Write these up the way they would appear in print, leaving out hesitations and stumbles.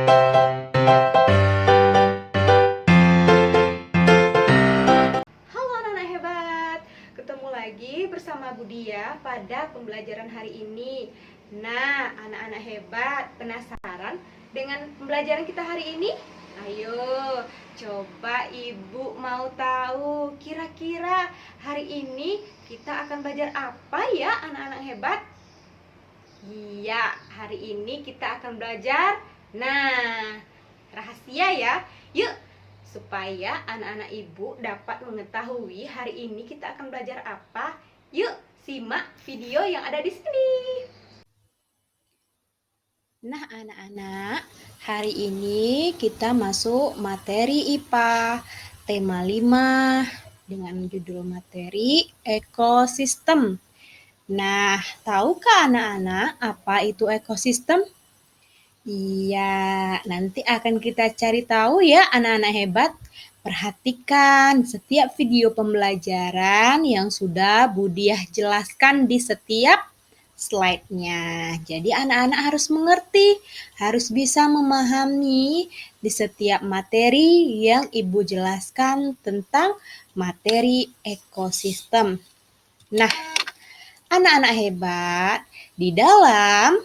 Halo anak-anak hebat, ketemu lagi bersama Budia pada pembelajaran hari ini. Nah, anak-anak hebat, penasaran dengan pembelajaran kita hari ini? Ayo, coba ibu mau tahu kira-kira hari ini kita akan belajar apa ya anak-anak hebat? Iya, hari ini kita akan belajar. Nah, rahasia ya. Yuk, supaya anak-anak ibu dapat mengetahui hari ini kita akan belajar apa. Yuk, simak video yang ada di sini. Nah, anak-anak, hari ini kita masuk materi IPA tema 5 dengan judul materi ekosistem. Nah, tahukah anak-anak apa itu ekosistem? Iya, nanti akan kita cari tahu ya anak-anak hebat. Perhatikan setiap video pembelajaran yang sudah Budiah jelaskan di setiap slide-nya. Jadi anak-anak harus mengerti, harus bisa memahami di setiap materi yang Ibu jelaskan tentang materi ekosistem. Nah, anak-anak hebat, di dalam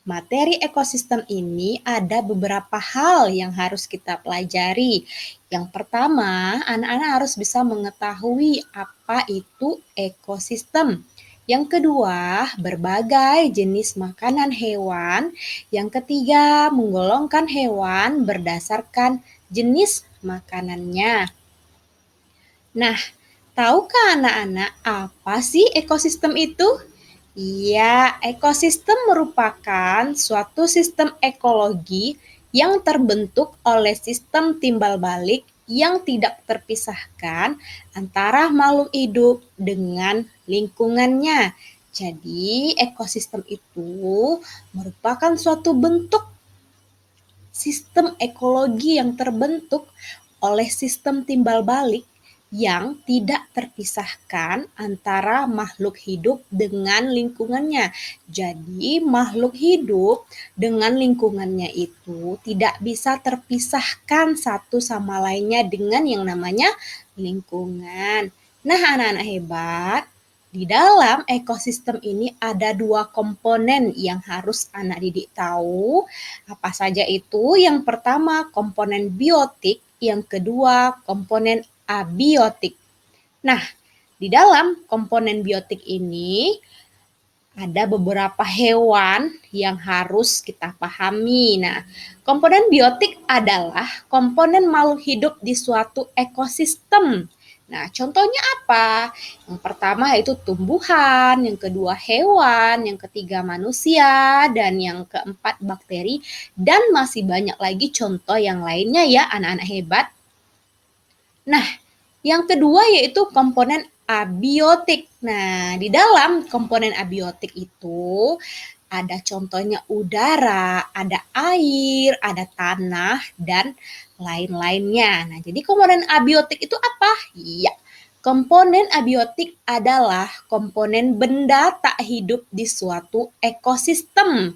materi ekosistem ini ada beberapa hal yang harus kita pelajari. Yang pertama, anak-anak harus bisa mengetahui apa itu ekosistem. Yang kedua, berbagai jenis makanan hewan. Yang ketiga, menggolongkan hewan berdasarkan jenis makanannya. Nah, tahukah anak-anak apa sih ekosistem itu? Iya, ekosistem merupakan suatu sistem ekologi yang terbentuk oleh sistem timbal balik yang tidak terpisahkan antara makhluk hidup dengan lingkungannya. Jadi, ekosistem itu merupakan suatu bentuk sistem ekologi yang terbentuk oleh sistem timbal balik yang tidak terpisahkan antara makhluk hidup dengan lingkungannya. Jadi, makhluk hidup dengan lingkungannya itu tidak bisa terpisahkan satu sama lainnya dengan yang namanya lingkungan. Nah, anak-anak hebat, di dalam ekosistem ini ada dua komponen yang harus anak didik tahu. Apa saja itu? Yang pertama komponen biotik, yang kedua komponen abiotik. Nah, di dalam komponen biotik ini ada beberapa hewan yang harus kita pahami. Nah, komponen biotik adalah komponen makhluk hidup di suatu ekosistem. Nah, contohnya apa? Yang pertama yaitu tumbuhan, yang kedua hewan, yang ketiga manusia, dan yang keempat bakteri, dan masih banyak lagi contoh yang lainnya ya anak-anak hebat. Nah, yang kedua yaitu komponen abiotik. Nah, di dalam komponen abiotik itu ada contohnya udara, ada air, ada tanah, dan lain-lainnya. Nah, jadi komponen abiotik itu apa? Iya, komponen abiotik adalah komponen benda tak hidup di suatu ekosistem.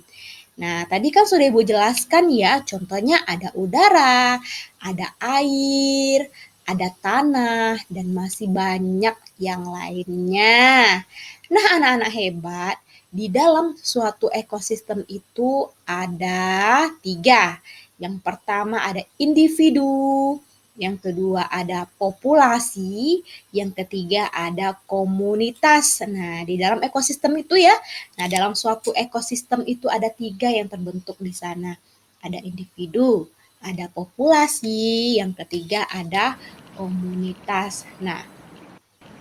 Nah, tadi kan sudah Ibu jelaskan ya, contohnya ada udara, ada air, ada tanah, dan masih banyak yang lainnya. Nah, anak-anak hebat, di dalam suatu ekosistem itu ada 3. Yang pertama ada individu, yang kedua ada populasi, yang ketiga ada komunitas. Nah, di dalam ekosistem itu ya, nah dalam suatu ekosistem itu ada 3 yang terbentuk di sana. Ada individu, ada populasi, yang ketiga ada komunitas. Nah,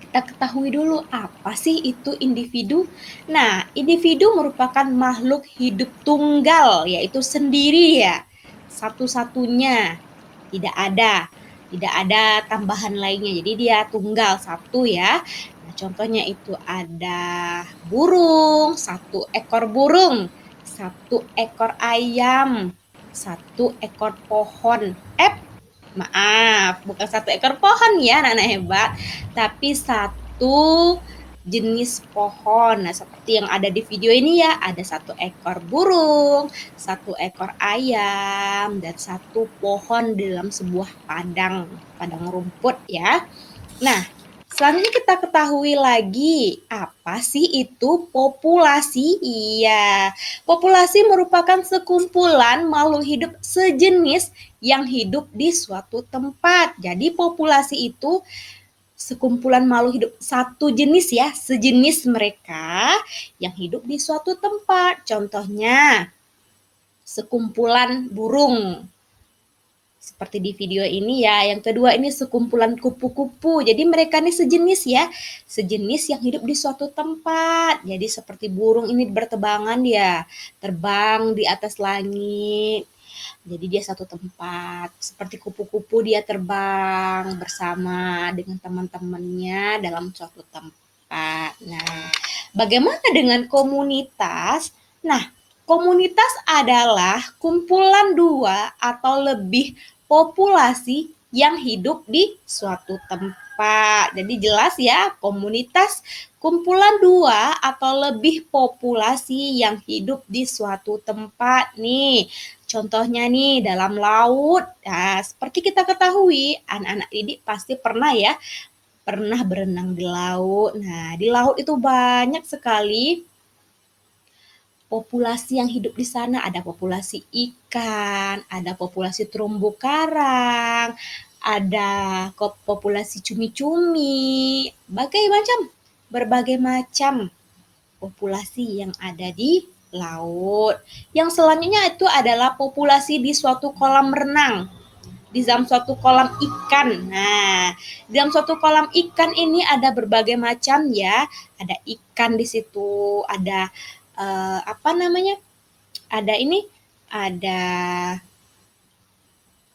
kita ketahui dulu apa sih itu individu. Nah, individu merupakan makhluk hidup tunggal, yaitu sendiri ya, satu-satunya, tidak ada tambahan lainnya. Jadi dia tunggal satu ya. Nah, contohnya itu ada burung, satu ekor burung, satu ekor ayam, satu ekor pohon. Maaf, bukan satu ekor pohon ya anak-anak hebat, tapi satu jenis pohon. Nah, seperti yang ada di video ini ya, ada 1 ekor burung, 1 ekor ayam, dan 1 pohon di dalam sebuah padang rumput ya. Nah, selanjutnya kita ketahui lagi, apa sih itu populasi? Iya, populasi merupakan sekumpulan makhluk hidup sejenis yang hidup di suatu tempat. Jadi populasi itu sekumpulan makhluk hidup satu jenis ya, sejenis mereka yang hidup di suatu tempat. Contohnya, sekumpulan burung seperti di video ini ya. Yang kedua ini sekumpulan kupu-kupu. Jadi mereka ini sejenis ya. Sejenis yang hidup di suatu tempat. Jadi seperti burung ini bertebangan ya. Terbang di atas langit. Jadi dia satu tempat. Seperti kupu-kupu dia terbang bersama dengan teman-temannya dalam suatu tempat. Nah, bagaimana dengan komunitas? Nah, komunitas adalah kumpulan 2 atau lebih populasi yang hidup di suatu tempat. Jadi jelas ya, komunitas kumpulan 2 atau lebih populasi yang hidup di suatu tempat nih. Contohnya nih dalam laut. Nah, seperti kita ketahui, anak-anak didik pasti pernah berenang di laut. Nah, di laut itu banyak sekali populasi yang hidup di sana. Ada populasi ikan, ada populasi terumbu karang, ada populasi cumi-cumi, berbagai macam populasi yang ada di laut. Yang selanjutnya itu adalah populasi di suatu kolam renang, di dalam suatu kolam ikan. Nah, di dalam suatu kolam ikan ini ada berbagai macam ya. Ada ikan di situ, ada ada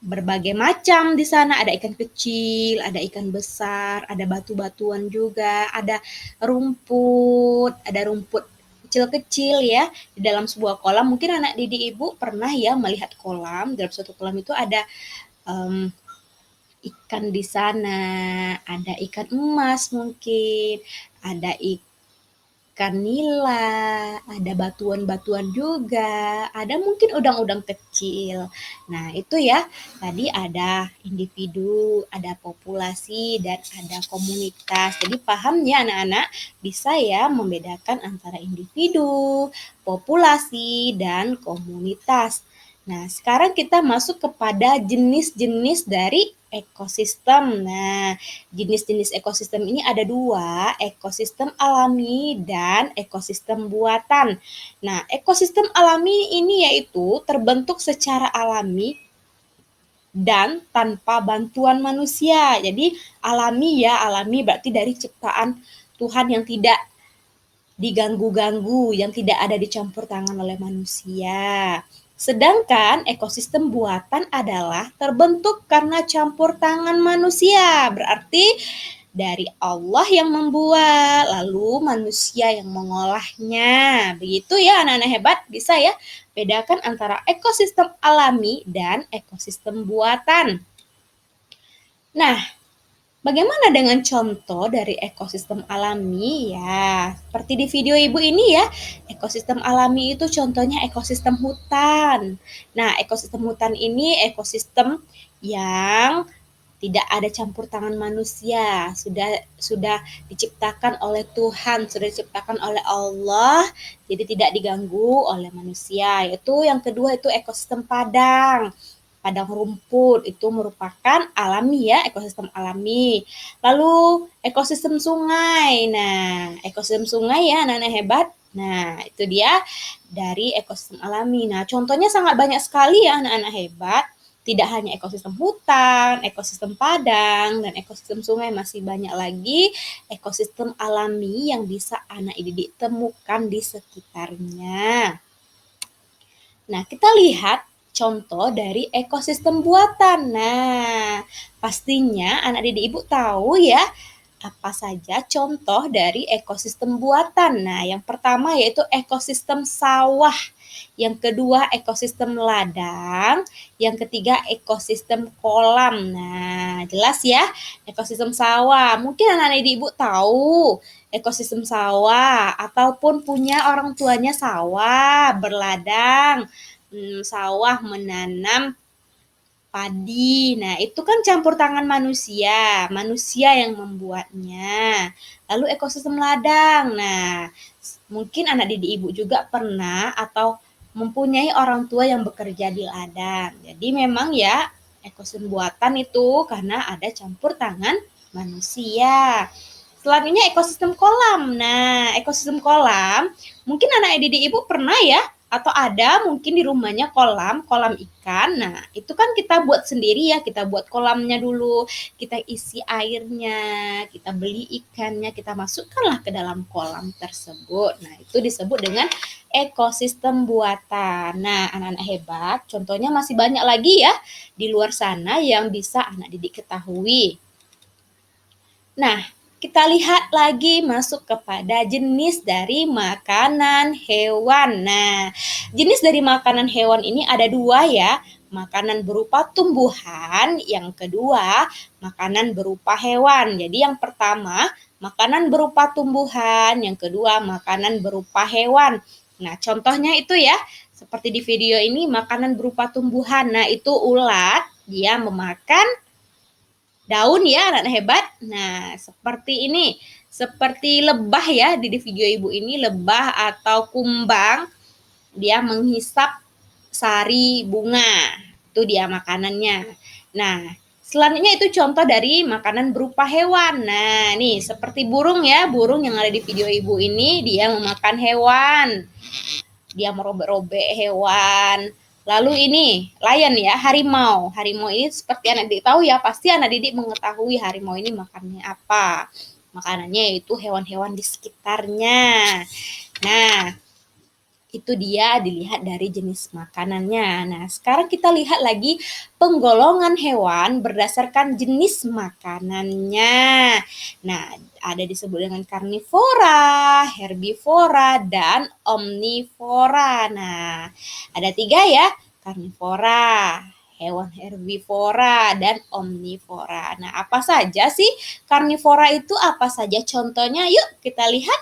berbagai macam di sana. Ada ikan kecil, ada ikan besar, ada batu-batuan juga, ada rumput kecil-kecil ya di dalam sebuah kolam. Mungkin anak didik ibu pernah ya melihat kolam. Dalam suatu kolam itu ada ikan di sana, ada ikan emas mungkin, ada ikan nila, ada batuan-batuan juga, ada mungkin udang-udang kecil. Nah, itu ya, tadi ada individu, ada populasi, dan ada komunitas. Jadi paham ya anak-anak, bisa ya membedakan antara individu, populasi, dan komunitas. Nah, sekarang kita masuk kepada jenis-jenis dari ekosistem. Nah, jenis-jenis ekosistem ini ada 2, ekosistem alami dan ekosistem buatan. Nah, ekosistem alami ini yaitu terbentuk secara alami dan tanpa bantuan manusia. Jadi alami berarti dari ciptaan Tuhan yang tidak diganggu-ganggu, yang tidak ada dicampur tangan oleh manusia. Sedangkan ekosistem buatan adalah terbentuk karena campur tangan manusia. Berarti dari Allah yang membuat, lalu manusia yang mengolahnya. Begitu ya anak-anak hebat, bisa ya bedakan antara ekosistem alami dan ekosistem buatan. Nah, bagaimana dengan contoh dari ekosistem alami? Ya, seperti di video ibu ini ya, ekosistem alami itu contohnya ekosistem hutan. Nah, ekosistem hutan ini ekosistem yang tidak ada campur tangan manusia, sudah diciptakan oleh Tuhan, sudah diciptakan oleh Allah, jadi tidak diganggu oleh manusia. Yaitu yang kedua itu ekosistem padang rumput, itu merupakan alami ya, ekosistem alami. Lalu ekosistem sungai. Nah, ekosistem sungai ya anak-anak hebat. Nah, itu dia dari ekosistem alami. Nah, contohnya sangat banyak sekali ya anak-anak hebat. Tidak hanya ekosistem hutan, ekosistem padang, dan ekosistem sungai, masih banyak lagi ekosistem alami yang bisa anak didik temukan di sekitarnya. Nah, kita lihat contoh dari ekosistem buatan. Nah, pastinya anak didik ibu tahu ya apa saja contoh dari ekosistem buatan. Nah, yang pertama yaitu ekosistem sawah. Yang kedua ekosistem ladang, yang ketiga ekosistem kolam. Nah, jelas ya ekosistem sawah. Mungkin anak-anak ibu tahu ekosistem sawah ataupun punya orang tuanya sawah, berladang, sawah menanam padi. Nah, itu kan campur tangan manusia, manusia yang membuatnya. Lalu ekosistem ladang. Nah, mungkin anak didik ibu juga pernah atau mempunyai orang tua yang bekerja di ladang. Jadi memang ya ekosistem buatan itu karena ada campur tangan manusia. Selanjutnya ekosistem kolam. Nah, ekosistem kolam, mungkin anak didik ibu pernah ya atau ada mungkin di rumahnya kolam ikan. Nah, itu kan kita buat sendiri ya, kita buat kolamnya dulu, kita isi airnya, kita beli ikannya, kita masukkanlah ke dalam kolam tersebut. Nah, itu disebut dengan ekosistem buatan. Nah, anak-anak hebat, contohnya masih banyak lagi ya di luar sana yang bisa anak didik ketahui. Nah, kita lihat lagi masuk kepada jenis dari makanan hewan. Nah, jenis dari makanan hewan ini ada dua ya. Makanan berupa tumbuhan, yang kedua makanan berupa hewan. Jadi yang pertama makanan berupa tumbuhan, yang kedua makanan berupa hewan. Nah, contohnya itu ya, seperti di video ini makanan berupa tumbuhan. Nah, itu ulat, dia memakan daun ya anak hebat. Nah, seperti ini. Seperti lebah ya di video ibu ini, lebah atau kumbang. Dia menghisap sari bunga. Itu dia makanannya. Nah, selanjutnya itu contoh dari makanan berupa hewan. Nah, nih seperti burung ya. Burung yang ada di video ibu ini dia memakan hewan. Dia merobek-robek hewan. Lalu ini lion ya, harimau. Harimau ini seperti anak didik tahu ya, pasti anak didik mengetahui harimau ini makannya apa. Makanannya yaitu hewan-hewan di sekitarnya. Nah, itu dia dilihat dari jenis makanannya. Nah, sekarang kita lihat lagi penggolongan hewan berdasarkan jenis makanannya. Nah, ada disebut dengan karnivora, herbivora, dan omnivora. Nah, ada 3 ya, karnivora, hewan herbivora, dan omnivora. Nah, apa saja sih karnivora itu? Apa saja contohnya? Yuk kita lihat.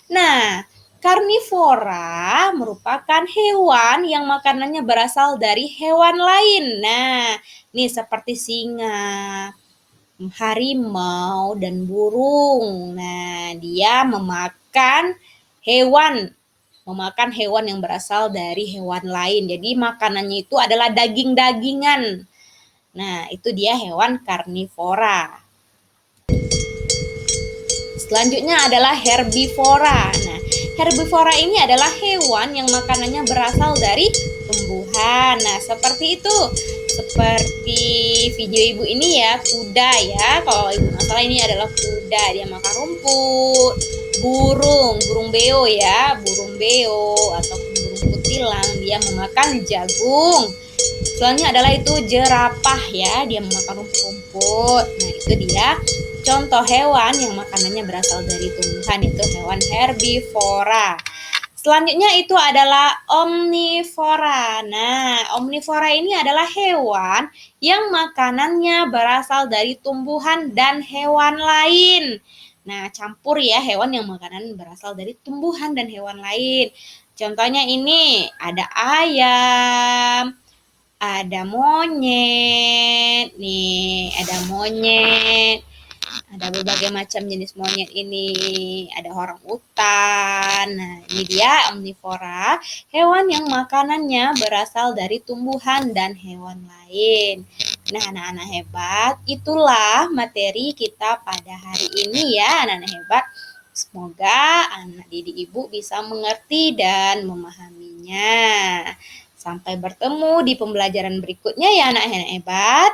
Nah, karnivora merupakan hewan yang makanannya berasal dari hewan lain. Nah, nih seperti singa, harimau, dan burung. Nah, dia memakan hewan yang berasal dari hewan lain. Jadi makanannya itu adalah daging-dagingan. Nah, itu dia hewan karnivora. Selanjutnya adalah herbivora. Nah, herbivora ini adalah hewan yang makanannya berasal dari tumbuhan. Nah, seperti itu. Seperti video ibu ini ya, kuda ya. Kalau ibu nggak salah ini adalah kuda. Dia makan rumput. Burung beo ya. Burung beo ataupun burung kutilang. Dia memakan jagung. Selanjutnya adalah itu jerapah ya. Dia memakan rumput-rumput. Nah, itu dia contoh hewan yang makanannya berasal dari tumbuhan, itu hewan herbivora. Selanjutnya itu adalah omnivora. Nah, omnivora ini adalah hewan yang makanannya berasal dari tumbuhan dan hewan lain. Nah, campur ya hewan yang makanan berasal dari tumbuhan dan hewan lain. Contohnya ini ada ayam, ada monyet, nih ada monyet. Ada berbagai macam jenis monyet ini, ada orang utan. Nah, ini dia omnivora, hewan yang makanannya berasal dari tumbuhan dan hewan lain. Nah, anak-anak hebat, itulah materi kita pada hari ini ya, anak-anak hebat. Semoga anak didik ibu bisa mengerti dan memahaminya. Sampai bertemu di pembelajaran berikutnya ya anak-anak hebat.